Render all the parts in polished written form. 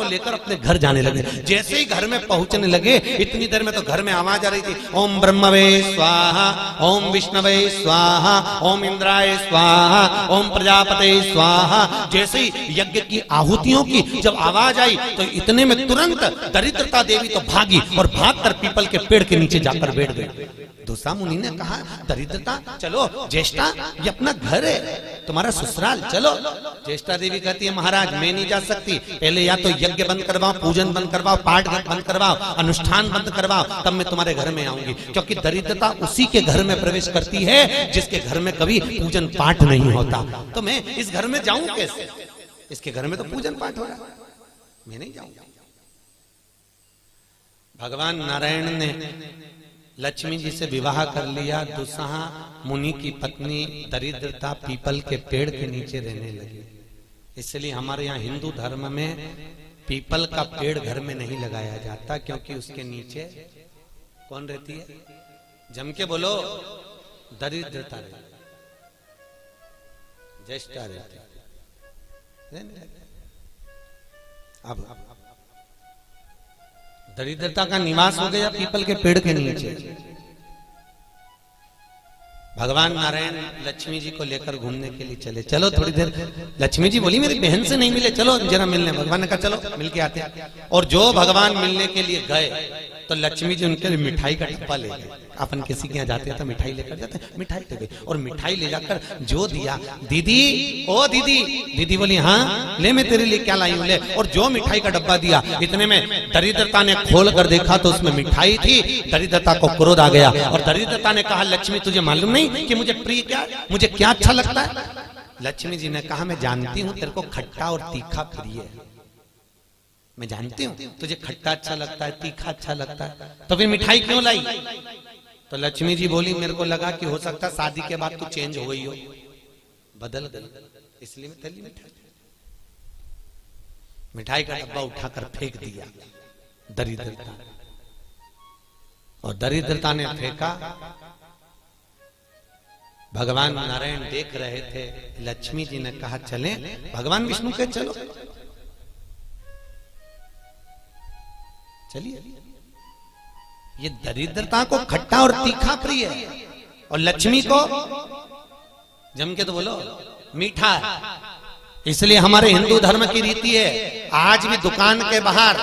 को लेकर अपने घर जाने लगे। जैसे ही घर में पहुंचने लगे इतनी देर में तो घर में आवाज आ रही थी, ओम ब्रह्मवे स्वाहा, ओम विष्णवे स्वाहा, ओम इंद्राय स्वाहा, ओम प्रजापते स्वाहा। जैसे ही यज्ञ की आहुतियों की जब आवाज आई तो इतने में तुरंत दरिद्रता देवी तो भागी और भागकर पीपल के पेड़ के नीचे जाकर बैठ गई। दूसरा मुनि ने कहा, दरिद्रता चलो, ज्येष्ठा ये अपना घर है, तुम्हारा ससुराल, चलो। ज्येष्ठा देवी कहती है, महाराज मैं नहीं जा सकती, पहले या तो यज्ञ बंद करवाओ, पूजन बंद करवाओ, पाठ बंद करवाओ, अनुष्ठान बंद करवाओ, तब मैं तुम्हारे घर में आऊंगी। क्योंकि दरिद्रता उसी के घर में प्रवेश करती है जिसके घर में कभी पूजन पाठ नहीं होता। तो मैं इस घर में जाऊं कैसे? इसके घर में तो पूजन पाठ हो रहा है, मैं नहीं जाऊंगा। भगवान नारायण ने लक्ष्मी जी से विवाह कर लिया। दुस्साह मुनि की पत्नी दरिद्रता पीपल के पेड़ के नीचे रहने लगी। इसलिए हमारे यहाँ हिंदू धर्म में पीपल का पेड़ घर में नहीं लगाया जाता, क्योंकि उसके नीचे कौन रहती है? जम के बोलो, दरिद्रता रहती, ज्येष्ठा रहती। अब दरिद्रता का निवास हो गया पीपल के पेड़ के नीचे। भगवान नारायण लक्ष्मी जी को लेकर घूमने के लिए चले। चलो थोड़ी देर, लक्ष्मी जी बोली मेरी बहन से नहीं मिले, चलो जरा मिलने। भगवान ने कहा चलो मिल के आते हैं। और जो भगवान मिलने के लिए गए तो लक्ष्मी जी उनके लिए मिठाई का डिब्बा ले गए। अपन किसी के यहाँ जाते हैं तो मिठाई लेकर जाते हैं, मिठाई ले गए और मिठाई ले जाकर जो दिया, दीदी ओ दीदी, दीदी बोली हाँ ले, मैं तेरे लिए क्या लाई हूं, ले। और जो मिठाई का डब्बा दिया, इतने में दरिद्रता ने खोल कर देखा तो उसमें मिठाई थी। दरिद्रता को क्रोध आ गया और दरिद्रता ने कहा, लक्ष्मी तुझे मालूम नहीं कि मुझे प्रिय क्या, मुझे क्या अच्छा लगता है? लक्ष्मी जी ने कहा, मैं जानती हूँ तेरे को खट्टा और तीखा प्रिय है, मैं जानती हूँ तुझे खट्टा अच्छा लगता है, तीखा अच्छा लगता है, तो फिर मिठाई क्यों लाई? तो लक्ष्मी जी बोली, मेरे को लगा कि हो सकता है शादी के बाद तू चेंज हो गई हो, बदल गई, इसलिए मैं तेरी मिठाई। मिठाई का डब्बा उठाकर फेंक दिया दरिद्रता, और दरिद्रता ने फेंका। भगवान नारायण देख रहे थे। लक्ष्मी जी ने कहा चलें? भगवान विष्णु के चलो, चलिए। ये दरिद्रता को खट्टा और तीखा प्रिय है और लक्ष्मी को जम के तो बोलो मीठा है। इसलिए हमारे हिंदू धर्म की रीति है, आज भी दुकान के बाहर,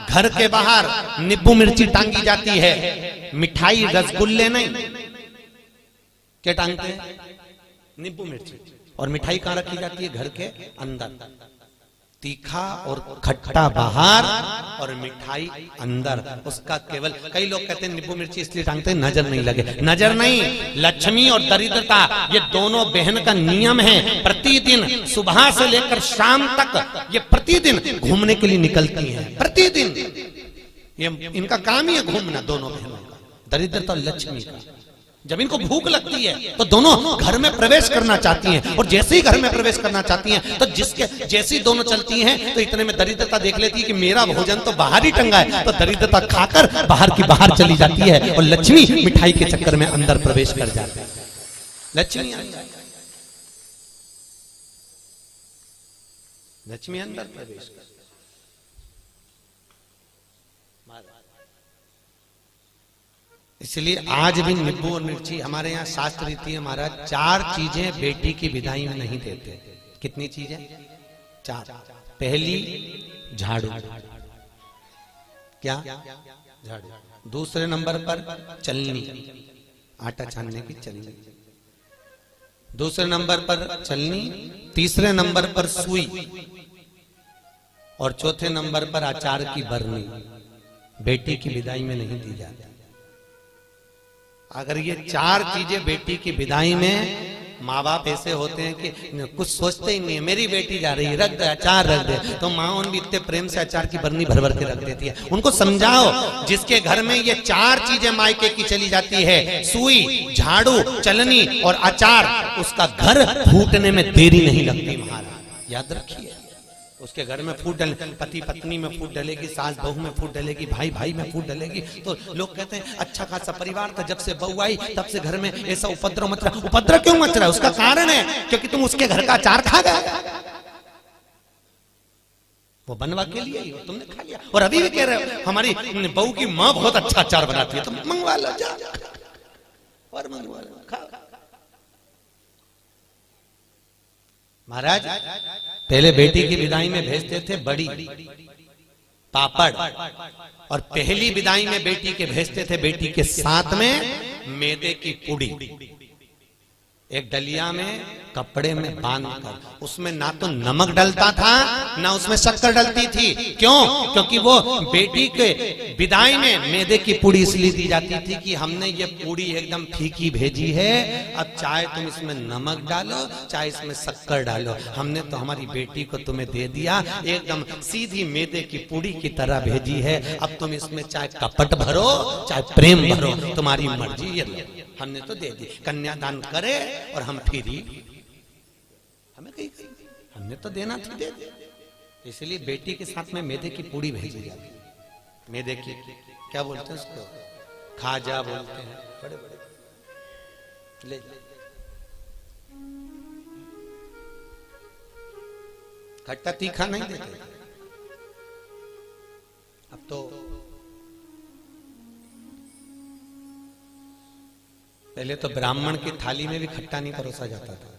घर के बाहर नींबू मिर्ची टांगी जाती है, मिठाई रसगुल्ले नहीं। क्या टांगते हैं? नींबू मिर्ची। और मिठाई कहां रखी जाती है? घर के अंदर। तीखा और खट्टा बाहर और मिठाई अंदर। उसका केवल, कई लोग कहते हैं नींबू मिर्ची इसलिए टांगते हैं नजर नहीं लगे। नजर नहीं, लक्ष्मी और दरिद्रता ये दोनों बहन का नियम है। प्रतिदिन सुबह से लेकर शाम तक ये प्रतिदिन घूमने के लिए निकलती हैं। प्रतिदिन ये इनका काम ही है घूमना, दोनों बहनों का, दरिद्रता और लक्ष्मी का। जब इनको भूख लगती है तो दोनों घर में प्रवेश करना चाहती हैं, और जैसे ही घर में प्रवेश करना चाहती हैं तो जिसके जैसी दोनों चलती हैं तो इतने में दरिद्रता देख लेती है कि मेरा भोजन तो बाहर ही टंगा है, तो दरिद्रता खाकर बाहर की बाहर चली जाती है और लक्ष्मी मिठाई के चक्कर में अंदर प्रवेश कर जाती है। लक्ष्मी लक्ष्मी अंदर प्रवेश कर। इसलिए आज भी नींबू और मिर्ची हमारे यहाँ शास्त्र रीति है महाराज, 4 चीजें बेटी की विदाई में नहीं देते। कितनी चीजें? 4। पहली झाड़ू, क्या? झाड़ू। दूसरे नंबर पर चलनी, आटा छानने की चलनी। दूसरे नंबर पर चलनी, तीसरे नंबर पर सुई, और चौथे नंबर पर अचार की बरनी। बेटी की विदाई में नहीं दी जाती। अगर ये 4 चीजें बेटी की विदाई में, माँ बाप ऐसे होते हैं कि कुछ सोचते ही नहीं है, मेरी बेटी जा रही है, रख दे अचार रख दे, तो माँ भी इतने प्रेम से अचार की बरनी भर भर के रख देती है। उनको समझाओ, जिसके घर में ये 4 चीजें मायके की चली जाती है, सुई, झाड़ू, चलनी और अचार, उसका घर फूटने में देरी नहीं लगती महाराज, याद रखिए। उसके घर में फूट डले, पति पत्नी में फूट डलेगी, सास बहू में फूट डलेगी, भाई भाई में फूट डलेगी, तो लोग कहते हैं अच्छा खासा परिवार था, जब से बहू आई तब से घर में ऐसा उपद्रव मच रहा। उपद्रव क्यों मच रहा है? उसका कारण है क्योंकि तुम उसके घर का अचार खा गए। वो बनवा के लिए ही हो, तुमने खा लिया। और अभी भी कह रहे हो हमारी बहू की माँ बहुत अच्छा अचार बनाती है, तुम मंगवा लो, जा और मंगवा लो, खा। महाराज पहले बेटी की विदाई में भेजते थे बड़ी, पापड़, और पहली विदाई में बेटी के भेजते थे बेटी के साथ में मैदे की पूड़ी, एक डलिया में कपड़े में बांधकर। उसमें ना तो नमक डलता था ना उसमें शक्कर डलती थी। क्यों? क्योंकि वो बेटी के विदाई में मैदे की पूड़ी इसलिए दी जाती थी कि हमने ये पूड़ी एकदम फीकी भेजी है, अब चाहे तुम इसमें नमक डालो चाहे इसमें शक्कर डालो, हमने तो हमारी बेटी को तुम्हें दे दिया, एकदम सीधी मैदे की पूड़ी की तरह भेजी है। अब तुम इसमें चाहे कपट भरो चाहे प्रेम भरो, तुम्हारी मर्जी, ये हमने तो दे दी। कन्यादान करे और हम फ्री, हमें कहीं हमने तो देना था, दे दे। इसलिए बेटी के साथ में मैदे की पूड़ी भेजी जाती। मैदे की क्या बोलते हैं उसको, खाजा बोलते हैं, बड़े बड़े ले खट्टा तीखा नहीं देते। अब तो पहले तो ब्राह्मण की थाली में भी खट्टा नहीं परोसा जाता था,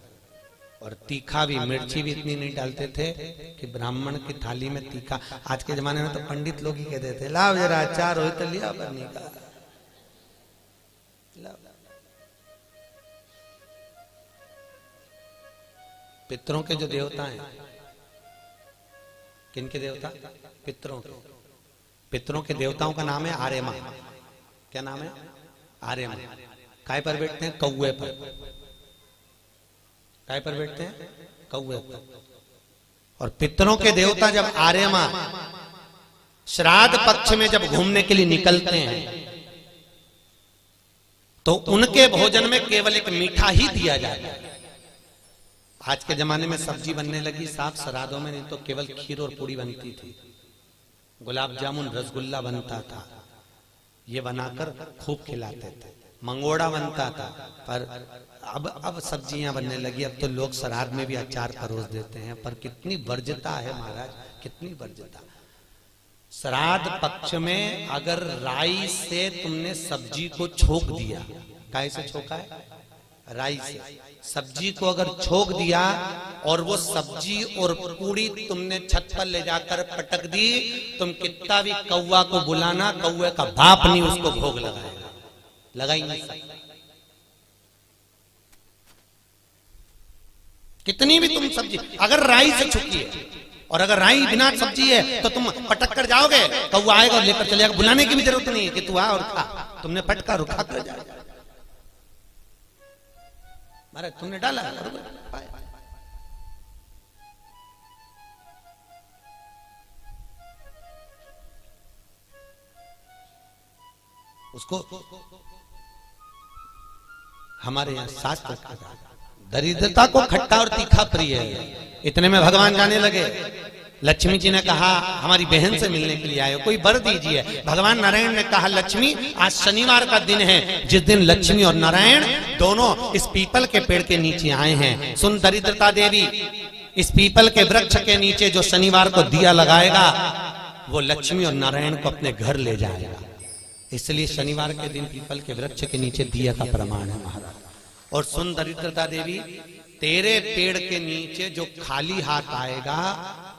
और तीखा भी, मिर्ची भी इतनी नहीं डालते थे कि ब्राह्मण की थाली में तीखा। आज के जमाने में तो पंडित लोग ही कहते थे लाओ जरा अचार हो तो लिया बनी का। पितरों के जो देवता हैं, किनके देवता? पितरों के। पितरों के देवताओं का नाम है आर्यमा। क्या नाम है? आर्यमा। काय पर बैठते हैं? कौवे पर। काय पर बैठते हैं? कौवे पर। और पितरों के देवता जब आर्यमा श्राद्ध पक्ष में जब घूमने के लिए निकलते हैं तो उनके भोजन में केवल एक मीठा ही दिया जाता है। आज के जमाने में सब्जी बनने लगी साफ श्राद्धों में, नहीं तो केवल खीर और पूड़ी बनती थी, गुलाब जामुन रसगुल्ला बनता था, ये बनाकर खूब खिलाते थे, मंगोड़ा बनता था। पर अब सब्जियां बनने लगी, अब तो लोग श्राद्ध में भी अचार परोस देते हैं। पर कितनी वर्ज्यता है महाराज, कितनी वर्ज्यता। श्राद्ध पक्ष में अगर राई से तुमने सब्जी को छोक दिया, काहे से छोका है? राई से। सब्जी को अगर छोक दिया और वो सब्जी और पूड़ी तुमने छत पर ले जाकर पटक दी, तुम कितना भी कौवा को बुलाना, कौवे का बाप नहीं उसको भोग लगाएगा, लगा ही नहीं सकता। कितनी भी तुम सब्जी अगर राई से छुकी है, और अगर राई बिना सब्जी है तो तुम पटक कर जाओगे, कौवा आएगा और लेकर चलेगा, बुलाने की भी जरूरत नहीं है कि तू आ और खा, तुमने पटका रुखा कर जाएगा। अरे तुमने डाला उसको। हमारे यहां शास्त्र दरिद्रता को खट्टा और तीखा प्रिय है। इतने में भगवान जाने लगे। लक्ष्मी जी ने कहा हमारी बहन से मिलने के लिए आए हो, कोई वर दीजिए। भगवान नारायण ने कहा लक्ष्मी आज शनिवार का दिन है, जिस दिन लक्ष्मी और नारायण दोनों इस पीपल के पेड़ के नीचे आए हैं। सुन दरिद्रता देवी, इस पीपल के वृक्ष के नीचे जो शनिवार को दिया लगाएगा वो लक्ष्मी और नारायण को अपने घर ले जाएगा। इसलिए शनिवार के दिन पीपल के वृक्ष के नीचे दिया का प्रमाण है महाराज। और सुन दरिद्रता देवी, तेरे पेड़ के नीचे जो खाली हाथ आएगा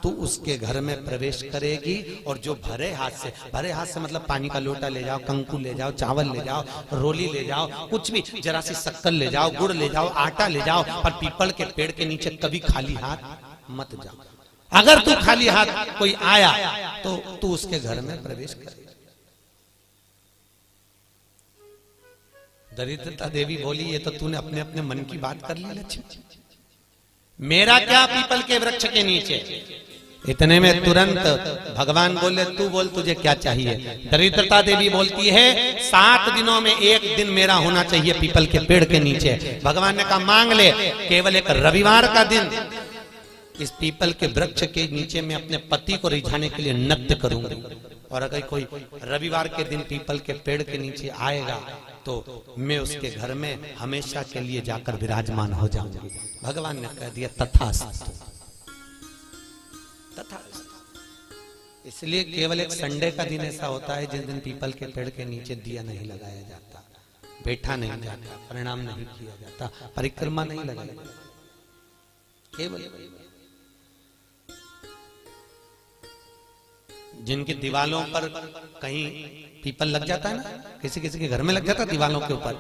तू उसके घर में प्रवेश करेगी, और जो भरे हाथ से मतलब पानी का लोटा ले जाओ, कंकु ले जाओ, चावल ले जाओ, रोली ले जाओ, कुछ भी, जरा सी शक्कर ले जाओ, गुड़ ले जाओ, आटा ले जाओ, पर पीपल के पेड़ के नीचे कभी खाली हाथ मत जाओ। अगर तू खाली हाथ कोई आया तो तू उसके घर में प्रवेश कर। दरिद्रता देवी बोली ये तो तूने अपने अपने मन की बात कर ली लक्ष्मी, मेरा क्या पीपल के वृक्ष के नीचे। इतने में तुरंत भगवान बोले तू बोल तुझे क्या चाहिए। दरिद्रता देवी बोलती है 7 दिनों में एक दिन मेरा होना चाहिए पीपल के पेड़ के नीचे। भगवान ने कहा मांग ले, केवल एक रविवार का दिन इस पीपल के वृक्ष के नीचे मैं अपने पति को रिझाने के लिए नृत्य करूंगी, और अगर कोई रविवार के दिन पीपल के पेड़ के नीचे आएगा तो मैं उसके घर में हमेशा के लिए जाकर विराजमान हो जाऊंगी। भगवान ने कह दिया तथास्तु, तथास्तु। इसलिए केवल एक संडे का दिन ऐसा होता है जिस दिन पीपल के पेड़ के नीचे दिया नहीं लगाया जाता, बैठा नहीं जाता, प्रणाम नहीं किया जाता, परिक्रमा नहीं लगाई जाती। केवल जिनकी दीवालों पर कहीं पीपल लग जाता है ना, किसी किसी के घर में लग जाता है दीवालों के ऊपर,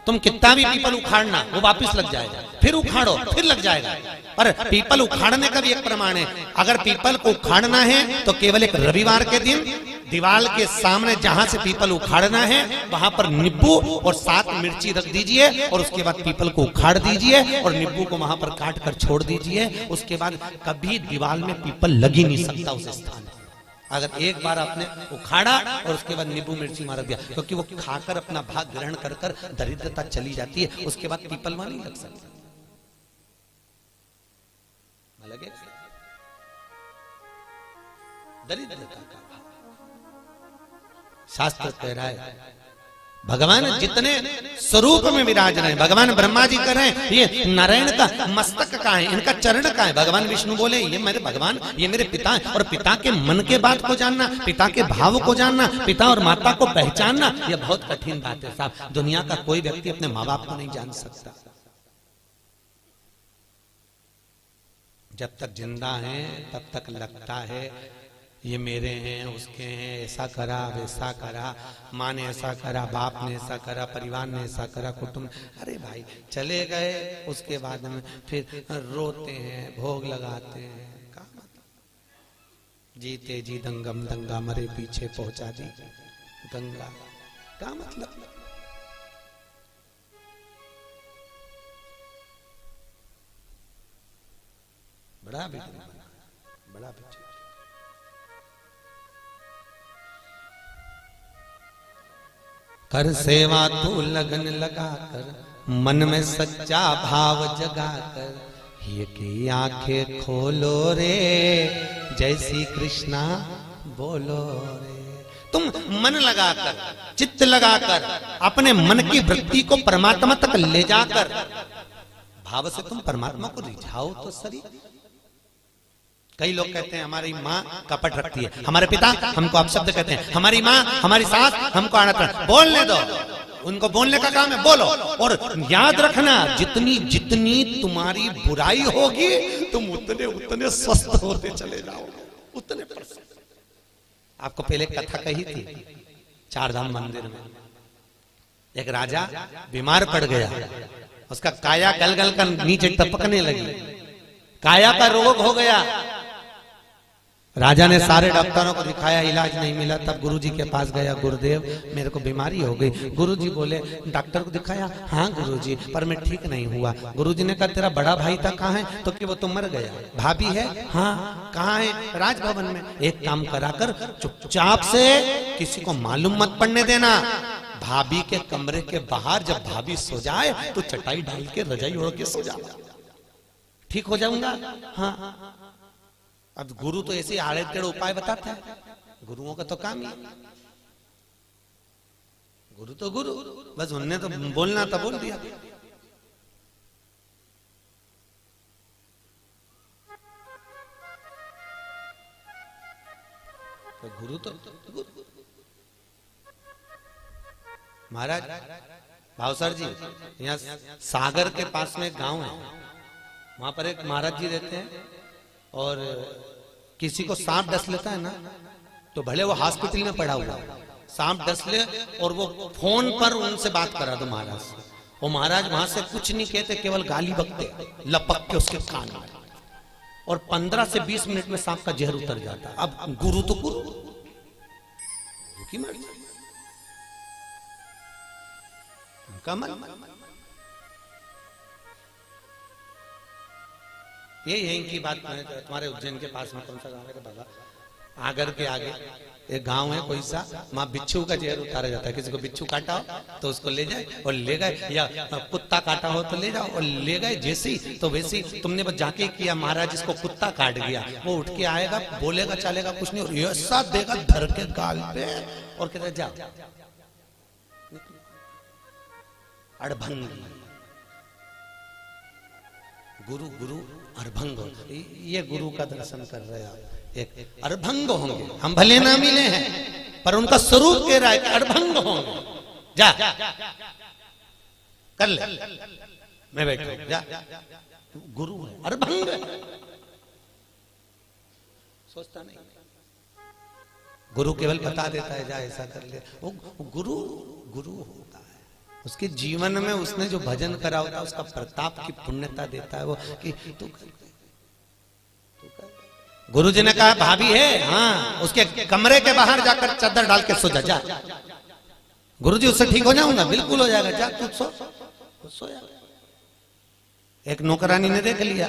तुम कितना भी पीपल उखाड़ना वो वापस लग जाएगा, फिर उखाड़ो फिर लग जाएगा। पर पीपल उखाड़ने का भी एक प्रमाण है, अगर पीपल को उखाड़ना है तो केवल एक रविवार के दिन दीवाल के सामने जहां से पीपल उखाड़ना है वहां पर नींबू और 7 मिर्ची रख दीजिए और उसके बाद पीपल को उखाड़ दीजिए और नींबू को वहां पर काट कर छोड़ दीजिए। उसके बाद कभी दीवाल में पीपल लग ही नहीं सकता उस स्थान पर, अगर एक बार आपने उखाड़ा और उसके बाद नींबू मिर्ची मार दिया, क्योंकि वो खाकर अपना भाग ग्रहण कर कर दरिद्रता चली जाती है, उसके बाद पीपल वहां नहीं लग सकता। लगे दरिद्रता का शास्त्र कह रहा है भगवान जितने स्वरूप में विराज रहे हैं, भगवान ब्रह्मा जी कह रहे हैं ये नारायण का मस्तक का है, इनका चरण का है। भगवान विष्णु बोले ये मेरे भगवान, ये मेरे पिता है। और पिता के मन के बात को जानना, पिता के भाव को जानना, पिता और माता को पहचानना, यह बहुत कठिन बात है साहब। दुनिया का कोई व्यक्ति अपने माँ बाप को नहीं जान सकता। जब तक जिंदा है तब तक लगता है ये मेरे हैं, उसके हैं, ऐसा करा वैसा करा, माँ ने ऐसा करा, बाप ने ऐसा करा, परिवार ने ऐसा करा, कुटुंब। अरे भाई चले गए, उसके बाद में फिर रोते हैं, भोग लगाते हैं। क्या मतलब जीते जी दंगम दंगा, मरे पीछे पहुंचा दी गंगा। क्या मतलब? बड़ा बड़ा कर सेवा तू लगन लगा कर, मन में सच्चा भाव जगा कर, ये की आंखें खोलो रे, जय श्री कृष्णा बोलो रे। तुम मन लगाकर, चित्त लगाकर, अपने मन की वृत्ति को परमात्मा तक ले जाकर भाव से तुम परमात्मा को रिझाओ तो सही। कई लोग कहते हैं हमारी माँ कपट रखती है, हमारे पिता हमको अपशब्द कहते हैं, हमारी माँ हमारी सास हमको अनर्थ। बोलने दो, उनको बोलने का काम है, बोलो। और याद रखना जितनी जितनी तुम्हारी बुराई होगी तुम उतने उतने स्वस्थ होते चले जाओगे, उतने प्रसन्न। आपको पहले कथा कही थी, 4 धाम मंदिर में एक राजा बीमार पड़ गया, उसका काया गलगल कर नीचे टपकने लगी, काया का रोग हो गया। राजा ने सारे डॉक्टरों को दिखाया, इलाज नहीं मिला। तब गुरुजी के पास गया, गुरुदेव मेरे को बीमारी हो गई। गुरुजी बोले डॉक्टर को दिखाया, हाँ गुरुजी पर मैं ठीक नहीं हुआ। गुरुजी ने कहा तेरा बड़ा भाई था कहाँ है? तो कि वो तो मर गया। भाभी है? हाँ। कहाँ है? राजभवन में। एक काम कराकर चुपचाप से किसी को मालूम मत पड़ने देना, भाभी के कमरे के बाहर जब भाभी सो जाए तो चटाई डाल के रजाई ओढ़ के सो जाओ, ठीक हो जाऊंगा। हाँ। अब गुरु तो ऐसे आड़े टेढ़े उपाय बताता है, गुरुओं का तो काम ही, गुरु तो गुरु, बस उनने तो बोलना था बोल दिया। तो गुरु तो गुरु। महाराज भावसर जी, यहाँ सागर के पास में एक गांव है, वहां पर एक महाराज जी रहते हैं, और किसी को सांप डस लेता है ना, तो भले वो हॉस्पिटल में पड़ा हुआ, सांप डस ले और वो फोन पर उनसे बात करा दो महाराज से, वो महाराज वहां से कुछ नहीं कहते, केवल गाली बकते लपक के उसके कान में, और 15 से 20 मिनट में सांप का जहर उतर जाता। अब गुरु तो गुरु की मर्जी, उनका मन। ये यहीं की बात है। तुम्हारे उज्जैन के पास में कौन सा गांव है बाबा? आगर के आगे एक गांव है कोई सा, वहां बिच्छू का जहर उतारा जाता है। किसी को बिच्छू काटा हो तो उसको ले जाए और ले गए, या कुत्ता काटा हो तो ले जाओ और ले गए। जैसी तो वैसी तुमने बस जाके किया, महाराज इसको कुत्ता काट गया, वो उठ के आएगा, बोलेगा चलेगा कुछ नहीं, और ऐसा देगा धर के गाल पे और कहता जाओ अड़भंगी। गुरु गुरु अड़भंग, ये गुरु का दर्शन कर रहे आप, एक अड़भंग होंगे। हम भले ना मिले हैं पर उनका स्वरूप कह रहा है कि अड़भंग होंगे। जा कर ले, मैं बैठो, जा, गुरु है, अड़भंग है, सोचता नहीं। गुरु केवल बता देता है जा ऐसा कर ले। वो गुरु गुरु होता है, उसके जीवन में उसने जो भजन करा होता है उसका प्रताप की पुण्यता देता है वो कि तू कर। गुरु जी ने कहा भाभी है, हाँ, उसके कमरे के बाहर जाकर चादर डाल के सो जा। गुरु जी उससे ठीक हो जाऊंगा, बिल्कुल हो जाएगा, जा तू सो जा। एक नौकरानी ने देख लिया,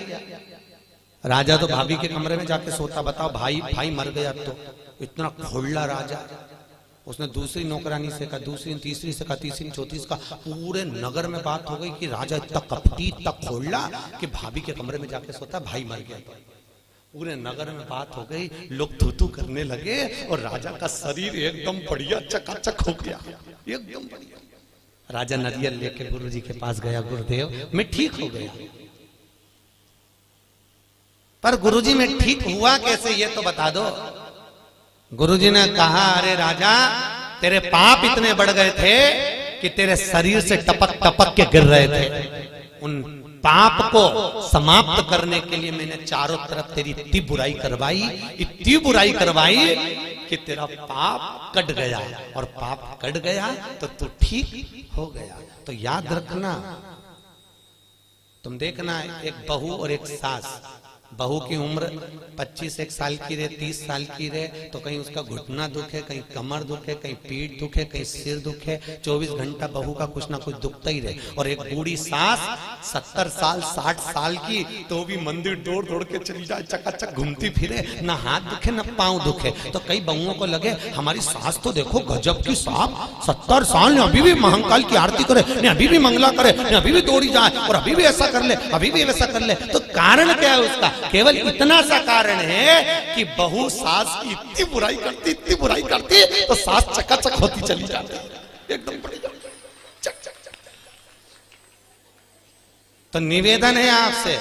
राजा तो भाभी के कमरे में जाके सोता, बताओ भाई मर गया तो इतना खोला राजा। उसने दूसरी नौकरानी से कहा, दूसरी तीसरी से कहा, तीसरी चौथी से कहा, पूरे नगर में बात हो गई कि राजा इतना कपटी इतना खोला कि भाभी के कमरे में जाके सोता, भाई मर गया। पूरे नगर में बात हो गई, लोग थू करने लगे और राजा का शरीर एकदम बढ़िया चकाचक हो गया, एकदम बढ़िया। राजा नरियल लेके गुरु जी के पास गया, गुरुदेव मैं ठीक हो गया। पर गुरुजी में ठीक हुआ कैसे ये तो बता दो। गुरुजी ने कहा अरे राजा तेरे पाप इतने बढ़ गए थे कि तेरे शरीर से टपक टपक के गिर रहे थे। उन पाप को समाप्त करने के लिए मैंने चारों तरफ तेरी इतनी बुराई करवाई कि तेरा पाप कट गया, और पाप कट गया तो तू ठीक हो गया। तो याद रखना, तुम देखना एक बहू और एक सास, बहू की उम्र 25 साल की रहे, 30 साल की रहे, तो कहीं उसका घुटना दुखे, कहीं कमर दुखे, कहीं पीठ दुखे, कहीं सिर दुखे, 24 घंटा बहू का कुछ ना कुछ दुखता ही रहे। और एक बूढ़ी सास 70 साल 60 साल की, तो भी मंदिर दौड़ दौड़ के चली जाए, चकाचक घूमती फिरे, ना हाथ दुखे ना पांव दुखे। तो कई बहुओं को लगे हमारी सास तो देखो गजब की साहब, 70 साल ने अभी भी महाकाल की आरती करे, ने अभी भी मंगला करे, ने अभी भी दौड़ी जाए, और अभी भी ऐसा कर ले, अभी भी वैसा कर ले। तो कारण क्या है उसका? केवल इतना सा कारण है कि बहू सास की इतनी बुराई करती तो सास चकाचक होती चली जाती, एकदम बढ़िया चक चक चक। तो निवेदन है आपसे,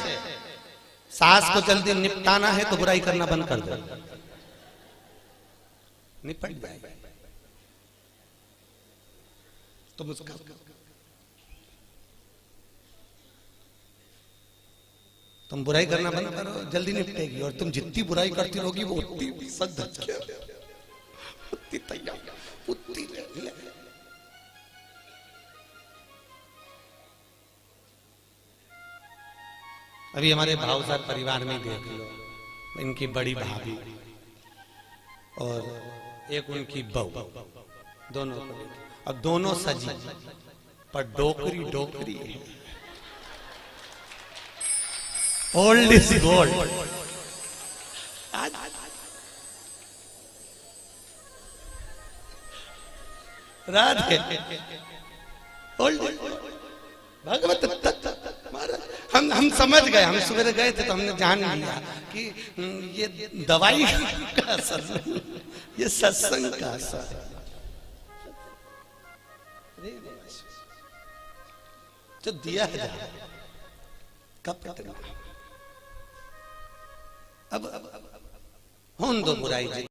सास को जल्दी निपटाना है तो बुराई करना बंद कर दो, निपट जाएगा। तुम उसका तुम बुराई करना बंद करो, जल्दी निपटेगी। और तुम जितनी बुराई करती रहोगी वो उतनी सद उतनी तैयार उतनी ले। अभी हमारे भावसार परिवार में देख लो, इनकी बड़ी भाभी और एक उनकी बहू, दोनों को, अब दोनों सजी पर डोकरी है। Old is gold. राधे ओल्ड भगवत हम समझ गए, हम सवेरे गए थे तो हमने जान लिया कि ये दवाई का असर नहीं, ये सत्संग का असर है। जो दिया है कब अब हों दो बुराई।